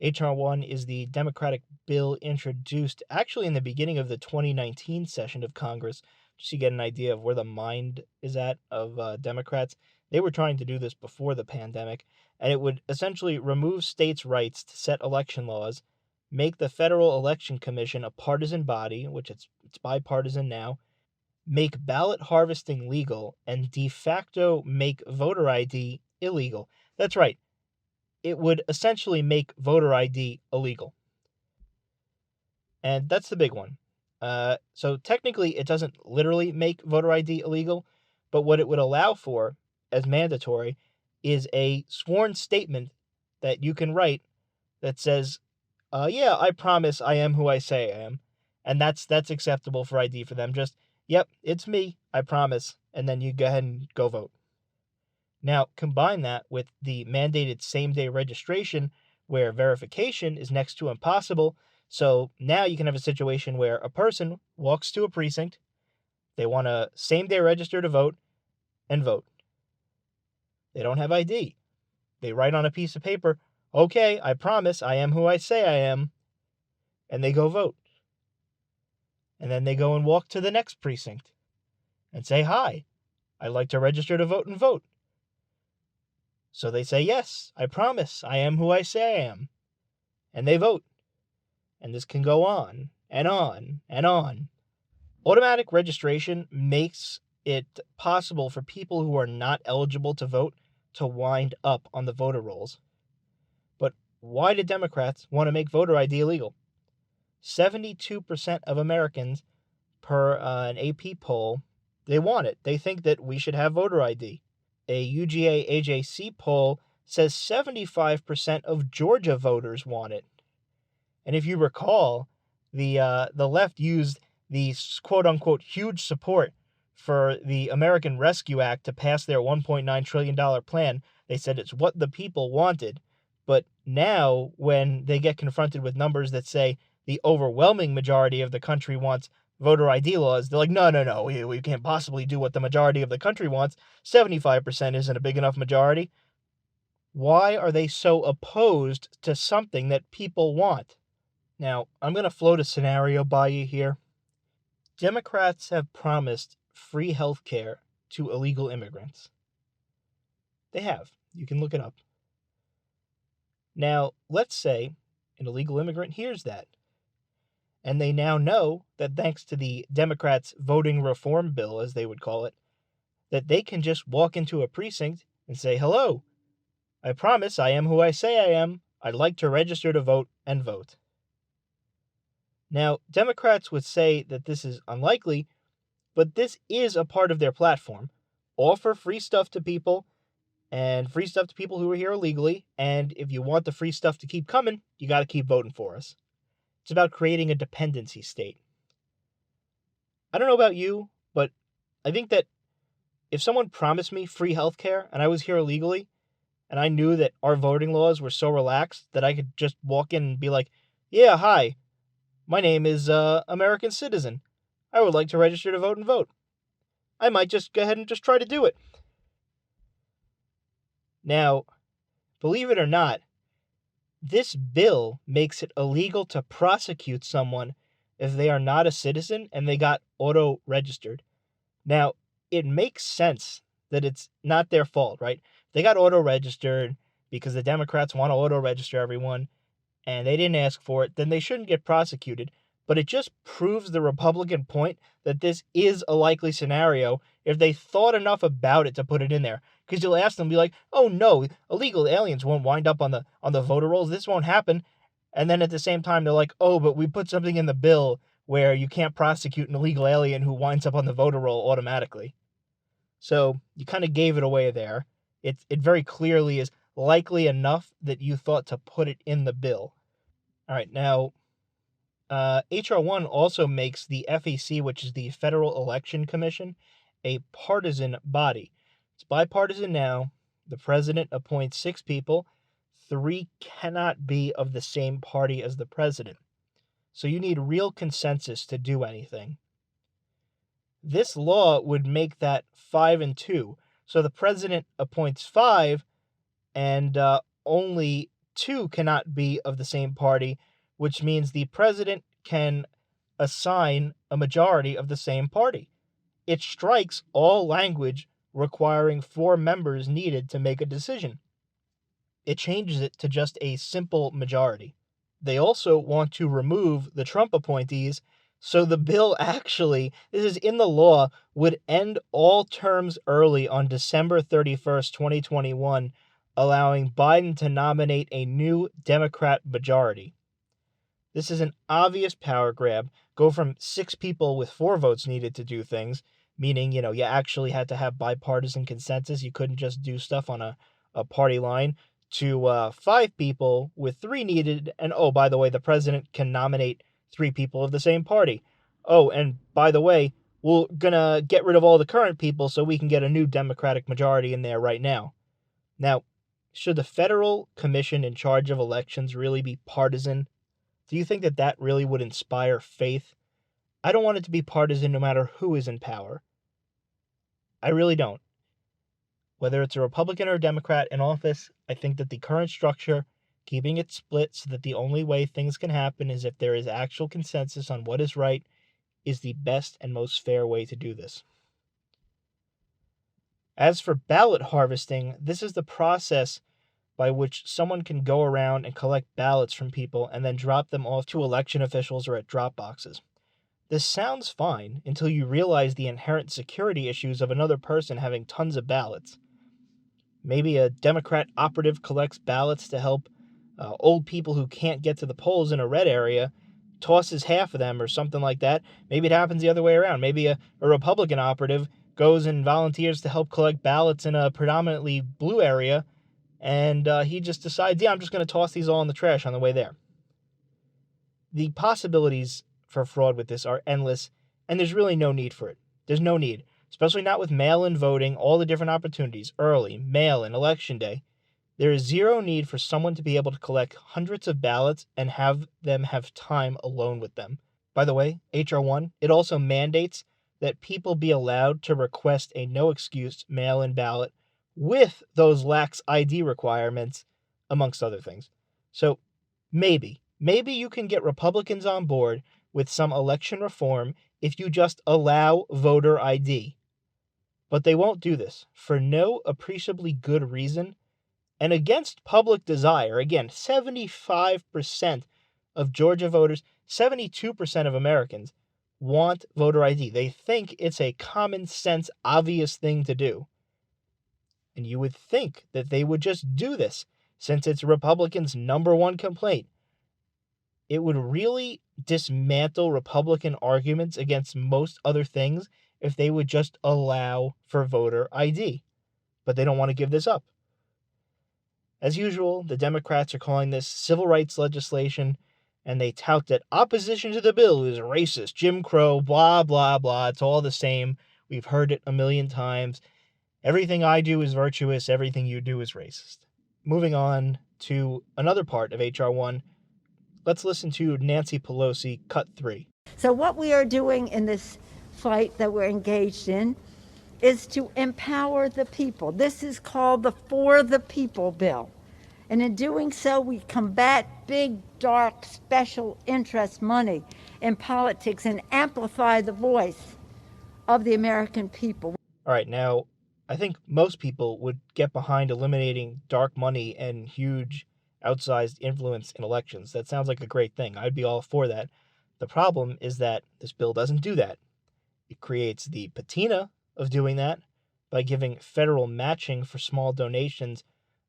HR1 is the Democratic bill introduced actually in the beginning of the 2019 session of Congress, just to get an idea of where the mind is at of Democrats. They were trying to do this before the pandemic, and it would essentially remove states' rights to set election laws, make the Federal Election Commission a partisan body, which it's bipartisan now, make ballot harvesting legal, and de facto make voter ID illegal. That's right, it would essentially make voter ID illegal. And that's the big one. So technically, it doesn't literally make voter ID illegal, but what it would allow for as mandatory is a sworn statement that you can write that says, "Yeah, I promise I am who I say I am," and that's acceptable for ID for them. Just, "Yep, it's me, I promise," and then you go ahead and go vote. Now, combine that with the mandated same day registration where verification is next to impossible. So now you can have a situation where a person walks to a precinct, they want to same day register to vote and vote. They don't have ID. They write on a piece of paper, "Okay, I promise I am who I say I am," and they go vote. And then they go and walk to the next precinct and say, "Hi, I'd like to register to vote and vote." So they say, "Yes, I promise I am who I say I am." And they vote. And this can go on and on and on. Automatic registration makes it possible for people who are not eligible to vote to wind up on the voter rolls. But why do Democrats want to make voter ID illegal? 72% of Americans, per an AP poll, they want it. They think that we should have voter ID. A UGA AJC poll says 75% of Georgia voters want it. And if you recall, the left used the quote unquote huge support for the American Rescue Act to pass their $1.9 trillion plan. They said it's what the people wanted. But now, when they get confronted with numbers that say the overwhelming majority of the country wants voter ID laws, they're like, no, we can't possibly do what the majority of the country wants. 75% isn't a big enough majority. Why are they so opposed to something that people want? Now, I'm going to float a scenario by you here. Democrats have promised free health care to illegal immigrants. They have. You can look it up. Now, let's say an illegal immigrant hears that, and they now know that thanks to the Democrats' voting reform bill, as they would call it, that they can just walk into a precinct and say, "Hello, I promise I am who I say I am. I'd like to register to vote and vote." Now, Democrats would say that this is unlikely, but this is a part of their platform. Offer free stuff to people and free stuff to people who are here illegally. And if you want the free stuff to keep coming, you got to keep voting for us. It's about creating a dependency state. I don't know about you, but I think that if someone promised me free healthcare and I was here illegally and I knew that our voting laws were so relaxed that I could just walk in and be like, "Yeah, hi, my name is American Citizen. I would like to register to vote and vote." I might just go ahead and just try to do it. Now, believe it or not, this bill makes it illegal to prosecute someone if they are not a citizen and they got auto registered. Now, it makes sense that it's not their fault, right? They got auto registered because the Democrats want to auto register everyone and they didn't ask for it, then they shouldn't get prosecuted. But it just proves the Republican point that this is a likely scenario if they thought enough about it to put it in there. Because you'll ask them, be like, "Oh no, illegal aliens won't wind up on the voter rolls. This won't happen." And then at the same time, they're like, "Oh, but we put something in the bill where you can't prosecute an illegal alien who winds up on the voter roll automatically." So you kind of gave it away there. It very clearly is likely enough that you thought to put it in the bill. All right, now HR1 also makes the FEC, which is the Federal Election Commission, a partisan body. It's bipartisan now. The president appoints 6 people. 3 cannot be of the same party as the president. So you need real consensus to do anything. This law would make that 5 and 2. So the president appoints 5, and only two cannot be of the same party, which means the president can assign a majority of the same party. It strikes all language requiring 4 members needed to make a decision. It changes it to just a simple majority. They also want to remove the Trump appointees, so the bill actually, this is in the law, would end all terms early on December 31st, 2021, allowing Biden to nominate a new Democrat majority. This is an obvious power grab. Go from 6 people with 4 votes needed to do things, meaning, you actually had to have bipartisan consensus. You couldn't just do stuff on a party line, to 5 people with 3 needed. And oh, by the way, the president can nominate 3 people of the same party. Oh, and by the way, we're gonna get rid of all the current people so we can get a new Democratic majority in there right now. Now, should the federal commission in charge of elections really be partisan? Do you think that that really would inspire faith? I don't want it to be partisan no matter who is in power. I really don't. Whether it's a Republican or a Democrat in office, I think that the current structure, keeping it split so that the only way things can happen is if there is actual consensus on what is right, is the best and most fair way to do this. As for ballot harvesting, this is the process by which someone can go around and collect ballots from people and then drop them off to election officials or at drop boxes. This sounds fine until you realize the inherent security issues of another person having tons of ballots. Maybe a Democrat operative collects ballots to help old people who can't get to the polls in a red area, tosses half of them or something like that. Maybe it happens the other way around. Maybe a Republican operative goes and volunteers to help collect ballots in a predominantly blue area, and he just decides, yeah, I'm just going to toss these all in the trash on the way there. The possibilities for fraud with this are endless, and there's really no need for it. There's no need, especially not with mail-in voting, all the different opportunities, early, mail-in, election day. There is zero need for someone to be able to collect hundreds of ballots and have them have time alone with them. By the way, HR1, it also mandates that people be allowed to request a no-excuse mail-in ballot with those lax ID requirements, amongst other things. So maybe you can get Republicans on board with some election reform if you just allow voter ID. But they won't do this for no appreciably good reason and against public desire. Again, 75% of Georgia voters, 72% of Americans want voter ID. They think it's a common sense, obvious thing to do. And you would think that they would just do this since it's Republicans' number one complaint. It would really dismantle Republican arguments against most other things if they would just allow for voter ID. But they don't want to give this up. As usual, the Democrats are calling this civil rights legislation, and they tout that opposition to the bill is racist, Jim Crow, blah, blah, blah. It's all the same. We've heard it a million times. Everything I do is virtuous. Everything you do is racist. Moving on to another part of HR1, let's listen to Nancy Pelosi, cut 3. So what we are doing in this fight that we're engaged in is to empower the people. This is called the For the People bill. And in doing so, we combat big, dark, special interest money in politics and amplify the voice of the American people. All right, now, I think most people would get behind eliminating dark money and huge outsized influence in elections. That sounds like a great thing. I'd be all for that. The problem is that this bill doesn't do that. It creates the patina of doing that by giving federal matching for small donations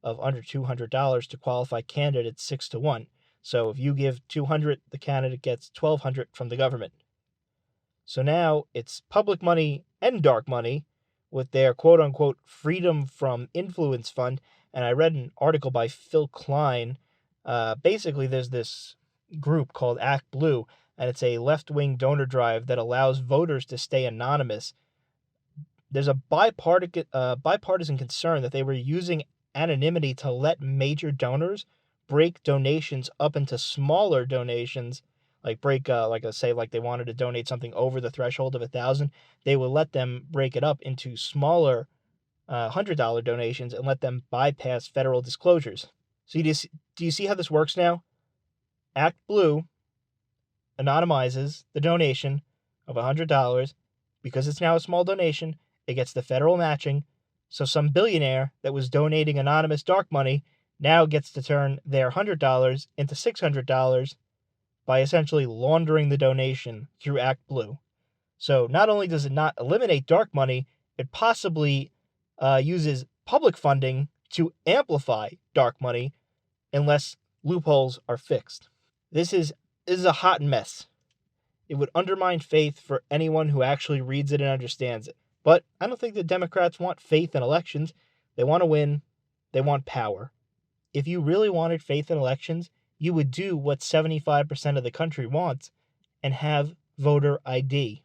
of under $200 to qualify candidates 6-1. So if you give $200, the candidate gets $1,200 from the government. So now it's public money and dark money with their quote-unquote Freedom from Influence Fund. And I read an article by Phil Klein. Basically, there's this group called Act Blue, and it's a left-wing donor drive that allows voters to stay anonymous. There's a bipartisan concern that they were using anonymity to let major donors break donations up into smaller donations, like say they wanted to donate something over the threshold of 1,000, they would let them break it up into smaller $100 donations and let them bypass federal disclosures. So do you see how this works now? Act Blue anonymizes the donation of $100 because it's now a small donation. It gets the federal matching. So some billionaire that was donating anonymous dark money now gets to turn their $100 into $600 by essentially laundering the donation through Act Blue. So not only does it not eliminate dark money, it possibly uses public funding to amplify dark money unless loopholes are fixed. This is a hot mess. It would undermine faith for anyone who actually reads it and understands it. But I don't think the Democrats want faith in elections. They want to win. They want power. If you really wanted faith in elections, you would do what 75% of the country wants and have voter ID.